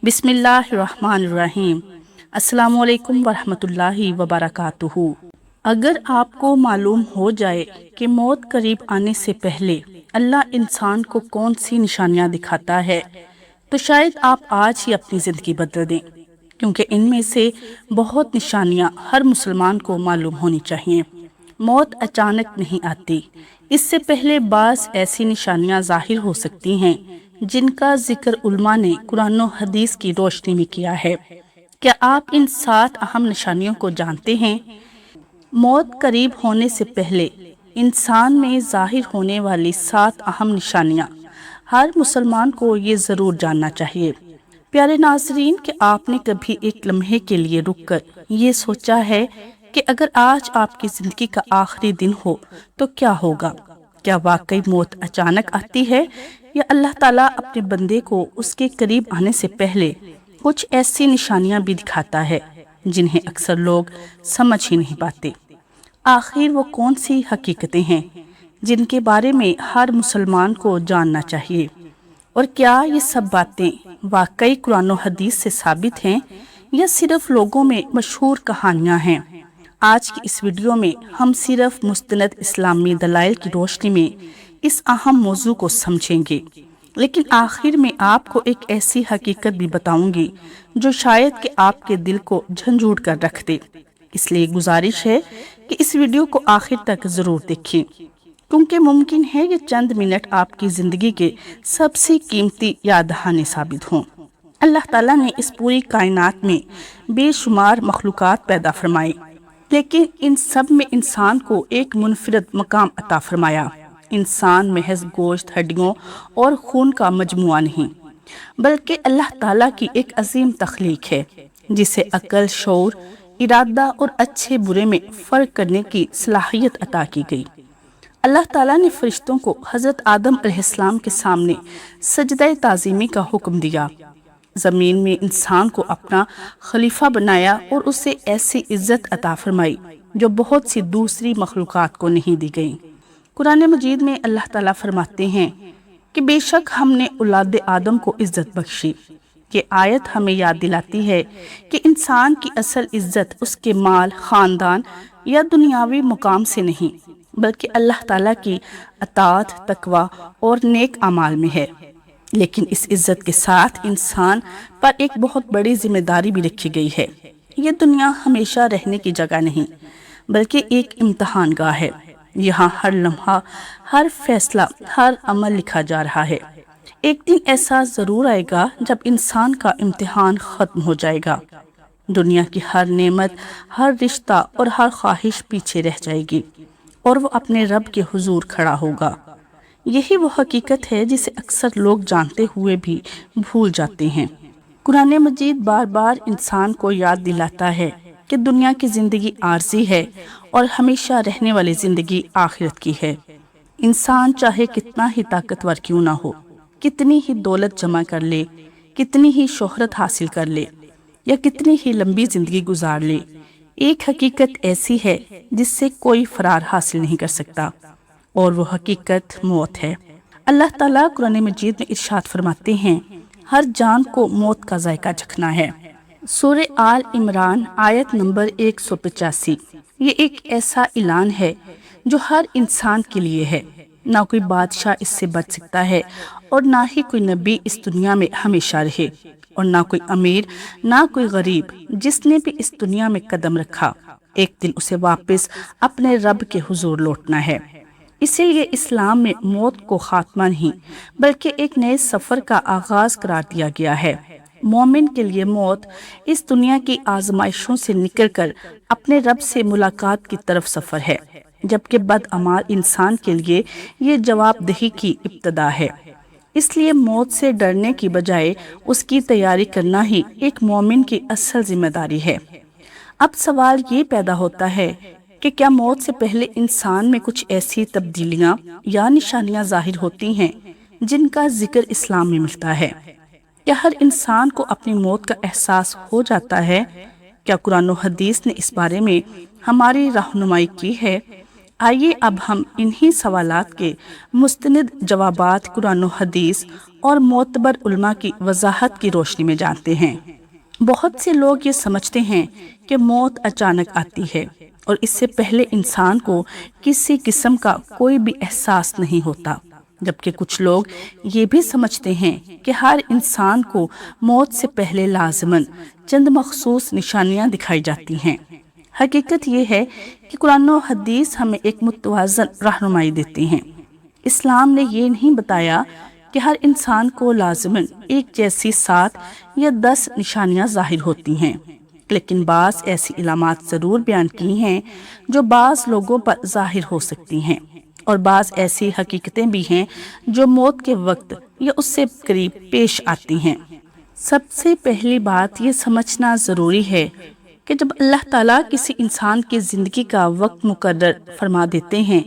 بسم اللہ الرحمن الرحیم۔ السلام علیکم ورحمۃ اللہ وبرکاتہ۔ اگر آپ کو معلوم ہو جائے کہ موت قریب آنے سے پہلے اللہ انسان کو کون سی نشانیاں دکھاتا ہے تو شاید آپ آج ہی اپنی زندگی بدل دیں، کیونکہ ان میں سے بہت نشانیاں ہر مسلمان کو معلوم ہونی چاہیے۔ موت اچانک نہیں آتی، اس سے پہلے بعض ایسی نشانیاں ظاہر ہو سکتی ہیں جن کا ذکر علماء نے قرآن و حدیث کی روشنی میں کیا ہے۔ کیا آپ ان 7 اہم نشانیوں کو جانتے ہیں؟ موت قریب ہونے سے پہلے انسان میں ظاہر ہونے والی 7 اہم نشانیاں ہر مسلمان کو یہ ضرور جاننا چاہیے۔ پیارے ناظرین، کہ آپ نے کبھی ایک لمحے کے لیے رک کر یہ سوچا ہے کہ اگر آج آپ کی زندگی کا آخری دن ہو تو کیا ہوگا؟ کیا واقعی موت اچانک آتی ہے یا اللہ تعالیٰ اپنے بندے کو اس کے قریب آنے سے پہلے کچھ ایسی نشانیاں بھی دکھاتا ہے جنہیں اکثر لوگ سمجھ ہی نہیں پاتے؟ آخر وہ کون سی حقیقتیں ہیں جن کے بارے میں ہر مسلمان کو جاننا چاہیے؟ اور کیا یہ سب باتیں واقعی قرآن و حدیث سے ثابت ہیں یا صرف لوگوں میں مشہور کہانیاں ہیں؟ آج کی اس ویڈیو میں ہم صرف مستند اسلامی دلائل کی روشنی میں اس اہم موضوع کو سمجھیں گے، لیکن آخر میں آپ کو ایک ایسی حقیقت بھی بتاؤں گی جو شاید کہ آپ کے دل کو جھنجھوڑ کر رکھ دے۔ اس لیے گزارش ہے کہ اس ویڈیو کو آخر تک ضرور دیکھیں، کیونکہ ممکن ہے یہ چند منٹ آپ کی زندگی کے سب سے قیمتی یاد دہانے ثابت ہوں۔ اللہ تعالیٰ نے اس پوری کائنات میں بے شمار مخلوقات پیدا فرمائی، لیکن ان سب میں انسان کو ایک منفرد مقام عطا فرمایا۔ انسان محض گوشت، ہڈیوں اور خون کا مجموعہ نہیں، بلکہ اللہ تعالیٰ کی ایک عظیم تخلیق ہے جسے عقل، شعور، ارادہ اور اچھے برے میں فرق کرنے کی صلاحیت عطا کی گئی۔ اللہ تعالیٰ نے فرشتوں کو حضرت آدم علیہ السلام کے سامنے سجدہ تعظیمی کا حکم دیا، زمین میں انسان کو اپنا خلیفہ بنایا اور اسے ایسی عزت عطا فرمائی جو بہت سی دوسری مخلوقات کو نہیں دی گئی۔ قرآن مجید میں اللہ تعالیٰ فرماتے ہیں کہ بے شک ہم نے اولاد آدم کو عزت بخشی۔ یہ آیت ہمیں یاد دلاتی ہے کہ انسان کی اصل عزت اس کے مال، خاندان یا دنیاوی مقام سے نہیں، بلکہ اللہ تعالیٰ کی اطاعت، تقوی اور نیک اعمال میں ہے۔ لیکن اس عزت کے ساتھ انسان پر ایک بہت بڑی ذمہ داری بھی رکھی گئی ہے۔ یہ دنیا ہمیشہ رہنے کی جگہ نہیں، بلکہ ایک امتحان گاہ ہے۔ یہاں ہر لمحہ، ہر فیصلہ، ہر عمل لکھا جا رہا ہے۔ ایک دن ایسا ضرور آئے گا جب انسان کا امتحان ختم ہو جائے گا۔ دنیا کی ہر نعمت، ہر رشتہ اور ہر خواہش پیچھے رہ جائے گی اور وہ اپنے رب کے حضور کھڑا ہوگا۔ یہی وہ حقیقت ہے جسے اکثر لوگ جانتے ہوئے بھی بھول جاتے ہیں۔ قرآن مجید بار بار انسان کو یاد دلاتا ہے کہ دنیا کی زندگی عارضی ہے اور ہمیشہ رہنے والی زندگی آخرت کی ہے۔ انسان چاہے کتنا ہی طاقتور کیوں نہ ہو، کتنی ہی دولت جمع کر لے، کتنی ہی شہرت حاصل کر لے یا کتنی ہی لمبی زندگی گزار لے، ایک حقیقت ایسی ہے جس سے کوئی فرار حاصل نہیں کر سکتا، اور وہ حقیقت موت ہے۔ اللہ تعالیٰ قرآن مجید میں ارشاد فرماتے ہیں، ہر جان کو موت کا ذائقہ چکھنا ہے۔ سورہ آل عمران آیت نمبر 185۔ یہ ایک ایسا اعلان ہے جو ہر انسان کے لیے ہے۔ نہ کوئی بادشاہ اس سے بچ سکتا ہے اور نہ ہی کوئی نبی اس دنیا میں ہمیشہ رہے، اور نہ کوئی امیر، نہ کوئی غریب۔ جس نے بھی اس دنیا میں قدم رکھا، ایک دن اسے واپس اپنے رب کے حضور لوٹنا ہے۔ اسی لیے اسلام میں موت کو خاتمہ نہیں بلکہ ایک نئے سفر کا آغاز قرار دیا گیا ہے۔ مومن کے لیے موت اس دنیا کی آزمائشوں سے نکل کر اپنے رب سے ملاقات کی طرف سفر ہے، جبکہ بدعمال انسان کے لیے یہ جواب دہی کی ابتدا ہے۔ اس لیے موت سے ڈرنے کی بجائے اس کی تیاری کرنا ہی ایک مومن کی اصل ذمہ داری ہے۔ اب سوال یہ پیدا ہوتا ہے کہ کیا موت سے پہلے انسان میں کچھ ایسی تبدیلیاں یا نشانیاں ظاہر ہوتی ہیں جن کا ذکر اسلام میں ملتا ہے؟ کیا ہر انسان کو اپنی موت کا احساس ہو جاتا ہے؟ کیا قرآن و حدیث نے اس بارے میں ہماری رہنمائی کی ہے؟ آئیے اب ہم انہی سوالات کے مستند جوابات قرآن و حدیث اور معتبر علماء کی وضاحت کی روشنی میں جانتے ہیں۔ بہت سے لوگ یہ سمجھتے ہیں کہ موت اچانک آتی ہے اور اس سے پہلے انسان کو کسی قسم کا کوئی بھی احساس نہیں ہوتا، جبکہ کچھ لوگ یہ بھی سمجھتے ہیں کہ ہر انسان کو موت سے پہلے لازماً چند مخصوص نشانیاں دکھائی جاتی ہیں۔ حقیقت یہ ہے کہ قرآن و حدیث ہمیں ایک متوازن رہنمائی دیتی ہیں۔ اسلام نے یہ نہیں بتایا کہ ہر انسان کو لازماً ایک جیسی 7 یا 10 نشانیاں ظاہر ہوتی ہیں، لیکن بعض ایسی علامات ضرور بیان کی ہیں جو بعض لوگوں پر ظاہر ہو سکتی ہیں، اور بعض ایسی حقیقتیں بھی ہیں جو موت کے وقت یا اس سے قریب پیش آتی ہیں۔ سب سے پہلی بات یہ سمجھنا ضروری ہے کہ جب اللہ تعالیٰ کسی انسان کی زندگی کا وقت مقرر فرما دیتے ہیں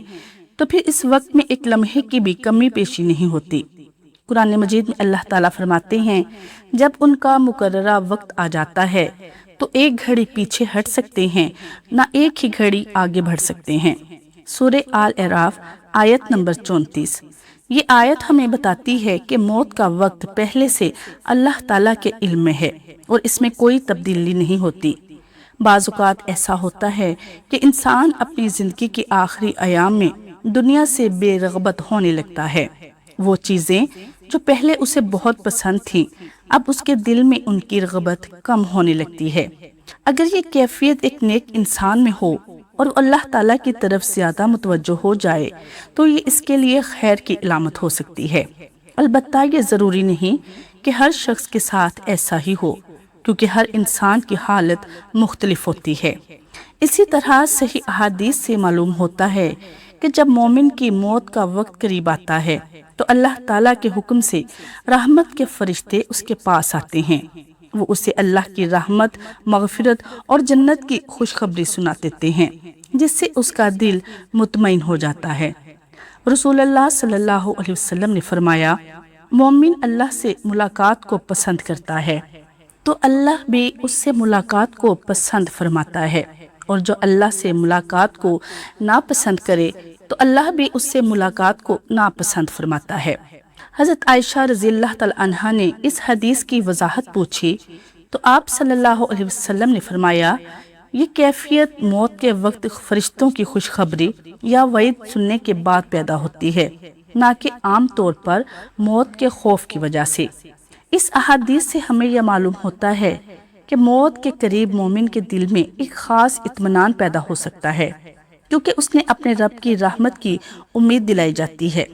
تو پھر اس وقت میں ایک لمحے کی بھی کمی پیشی نہیں ہوتی۔ قرآن مجید میں اللہ تعالیٰ فرماتے ہیں، جب ان کا مقررہ وقت آ جاتا ہے تو ایک گھڑی پیچھے ہٹ سکتے ہیں، نہ ایک ہی گھڑی آگے بڑھ سکتے ہیں۔ سورہ آل اعراف آیت نمبر 34۔ یہ آیت ہمیں بتاتی ہے کہ موت کا وقت پہلے سے اللہ تعالیٰ کے علم میں ہے اور اس میں کوئی تبدیلی نہیں ہوتی۔ بعض اوقات ایسا ہوتا ہے کہ انسان اپنی زندگی کے آخری ایام میں دنیا سے بے رغبت ہونے لگتا ہے۔ وہ چیزیں جو پہلے اسے بہت پسند تھیں اب اس کے دل میں ان کی رغبت کم ہونے لگتی ہے۔ اگر یہ کیفیت ایک نیک انسان میں ہو اور اللہ تعالیٰ کی طرف زیادہ متوجہ ہو جائے تو یہ اس کے لیے خیر کی علامت ہو سکتی ہے۔ البتہ یہ ضروری نہیں کہ ہر شخص کے ساتھ ایسا ہی ہو، کیونکہ ہر انسان کی حالت مختلف ہوتی ہے۔ اسی طرح صحیح احادیث سے معلوم ہوتا ہے کہ جب مومن کی موت کا وقت قریب آتا ہے تو اللہ تعالیٰ کے حکم سے رحمت کے فرشتے اس کے پاس آتے ہیں۔ وہ اسے اللہ کی رحمت، مغفرت اور جنت کی خوشخبری سنا دیتے ہیں، جس سے اس کا دل مطمئن ہو جاتا ہے۔ رسول اللہ صلی اللہ علیہ وسلم نے فرمایا، مومن اللہ سے ملاقات کو پسند کرتا ہے تو اللہ بھی اس سے ملاقات کو پسند فرماتا ہے، اور جو اللہ سے ملاقات کو ناپسند کرے تو اللہ بھی اس سے ملاقات کو ناپسند فرماتا ہے۔ حضرت عائشہ رضی اللہ تعالی عنہا نے اس حدیث کی وضاحت پوچھی تو آپ صلی اللہ علیہ وسلم نے فرمایا، یہ کیفیت موت کے وقت فرشتوں کی خوشخبری یا وعید سننے کے بعد پیدا ہوتی ہے، نہ کہ عام طور پر موت کے خوف کی وجہ سے۔ اس احادیث سے ہمیں یہ معلوم ہوتا ہے کہ موت کے قریب مومن کے دل میں ایک خاص اطمینان پیدا ہو سکتا ہے، کیونکہ اس نے اپنے رب کی رحمت کی امید دلائی جاتی ہے۔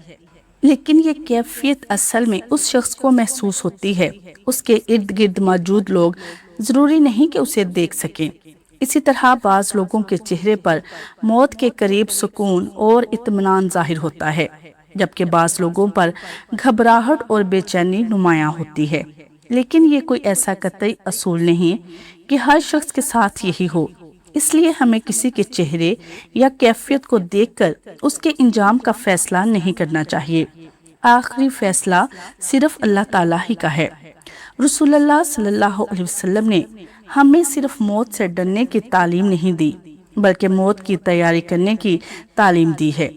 لیکن یہ کیفیت اصل میں اس شخص کو محسوس ہوتی ہے، اس کے ارد گرد موجود لوگ ضروری نہیں کہ اسے دیکھ سکیں۔ اسی طرح بعض لوگوں کے چہرے پر موت کے قریب سکون اور اطمینان ظاہر ہوتا ہے، جبکہ بعض لوگوں پر گھبراہٹ اور بے چینی نمایاں ہوتی ہے۔ لیکن یہ کوئی ایسا قطعی اصول نہیں کہ ہر شخص کے ساتھ یہی ہو، اس لیے ہمیں کسی کے چہرے یا کیفیت کو دیکھ کر اس کے انجام کا فیصلہ نہیں کرنا چاہیے۔ آخری فیصلہ صرف اللہ تعالیٰ ہی کا ہے۔ رسول اللہ صلی اللہ علیہ وسلم نے ہمیں صرف موت سے ڈرنے کی تعلیم نہیں دی بلکہ موت کی تیاری کرنے کی تعلیم دی ہے۔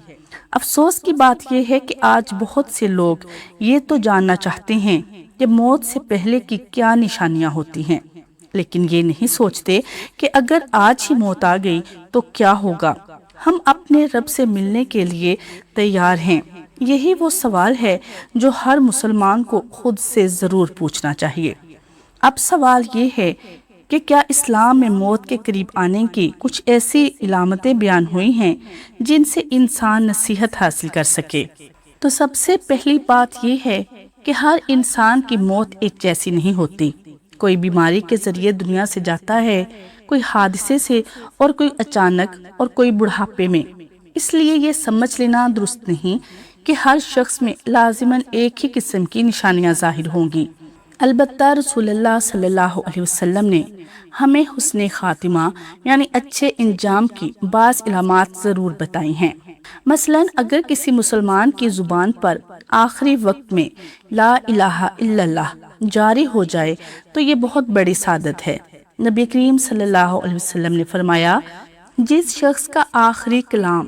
افسوس کی بات یہ ہے کہ آج بہت سے لوگ یہ تو جاننا چاہتے ہیں کہ موت سے پہلے کی کیا نشانیاں ہوتی ہیں، لیکن یہ نہیں سوچتے کہ اگر آج ہی موت آ گئی تو کیا ہوگا۔ ہم اپنے رب سے ملنے کے لیے تیار ہیں؟ یہی وہ سوال ہے جو ہر مسلمان کو خود سے ضرور پوچھنا چاہیے۔ اب سوال یہ ہے کہ کیا اسلام میں موت کے قریب آنے کی کچھ ایسی علامتیں بیان ہوئی ہیں جن سے انسان نصیحت حاصل کر سکے؟ تو سب سے پہلی بات یہ ہے کہ ہر انسان کی موت ایک جیسی نہیں ہوتی۔ کوئی بیماری کے ذریعے دنیا سے جاتا ہے، کوئی حادثے سے، اور کوئی اچانک، اور کوئی بڑھاپے میں۔ اس لیے یہ سمجھ لینا درست نہیں کہ ہر شخص میں لازماً ایک ہی قسم کی نشانیاں ظاہر ہوں گی۔ البتہ رسول اللہ صلی اللہ علیہ وسلم نے ہمیں حسن خاتمہ یعنی اچھے انجام کی بعض علامات ضرور بتائی ہیں۔ مثلاً اگر کسی مسلمان کی زبان پر آخری وقت میں لا الہ الا اللہ جاری ہو جائے تو یہ بہت بڑی سعادت ہے۔ نبی کریم صلی اللہ علیہ وسلم نے فرمایا، جس شخص کا آخری کلام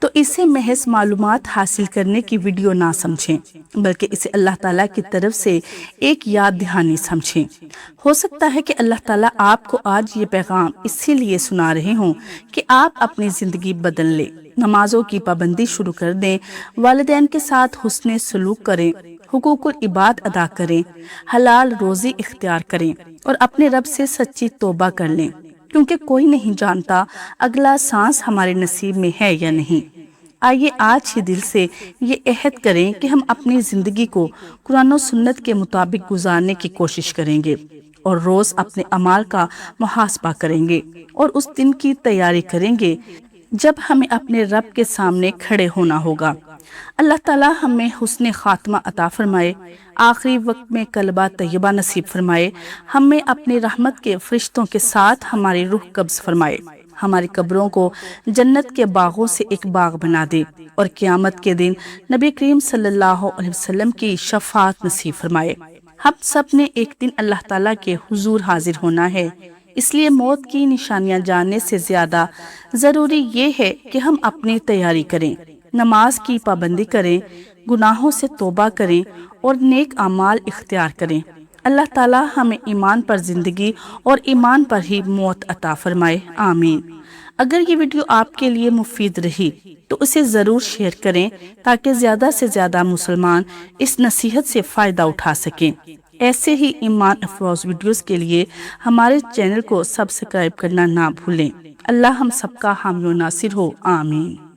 تو اسے محض معلومات حاصل کرنے کی ویڈیو نہ سمجھیں، بلکہ اسے اللہ تعالیٰ کی طرف سے ایک یاد دہانی سمجھیں۔ ہو سکتا ہے کہ اللہ تعالیٰ آپ کو آج یہ پیغام اسی لیے سنا رہے ہوں کہ آپ اپنی زندگی بدل لیں، نمازوں کی پابندی شروع کر دیں، والدین کے ساتھ حسن سلوک کریں، حقوق العباد ادا کریں، حلال روزی اختیار کریں اور اپنے رب سے سچی توبہ کر لیں، کیونکہ کوئی نہیں جانتا اگلا سانس ہمارے نصیب میں ہے یا نہیں۔ آئیے آج ہی دل سے یہ عہد کریں کہ ہم اپنی زندگی کو قرآن و سنت کے مطابق گزارنے کی کوشش کریں گے اور روز اپنے اعمال کا محاسبہ کریں گے اور اس دن کی تیاری کریں گے جب ہمیں اپنے رب کے سامنے کھڑے ہونا ہوگا۔ اللہ تعالیٰ ہمیں حسن خاتمہ عطا فرمائے، آخری وقت میں کلمہ طیبہ نصیب فرمائے، ہمیں اپنی رحمت کے فرشتوں کے ساتھ ہماری روح قبض فرمائے، ہماری قبروں کو جنت کے باغوں سے ایک باغ بنا دے اور قیامت کے دن نبی کریم صلی اللہ علیہ وسلم کی شفاعت نصیب فرمائے۔ ہم سب نے ایک دن اللہ تعالیٰ کے حضور حاضر ہونا ہے، اس لیے موت کی نشانیاں جاننے سے زیادہ ضروری یہ ہے کہ ہم اپنی تیاری کریں، نماز کی پابندی کریں، گناہوں سے توبہ کریں اور نیک اعمال اختیار کریں۔ اللہ تعالیٰ ہمیں ایمان پر زندگی اور ایمان پر ہی موت عطا فرمائے، آمین۔ اگر یہ ویڈیو آپ کے لیے مفید رہی تو اسے ضرور شیئر کریں تاکہ زیادہ سے زیادہ مسلمان اس نصیحت سے فائدہ اٹھا سکیں۔ ایسے ہی ایمان افروز ویڈیوز کے لیے ہمارے چینل کو سبسکرائب کرنا نہ بھولیں۔ اللہ ہم سب کا حامی و ناصر ہو، آمین۔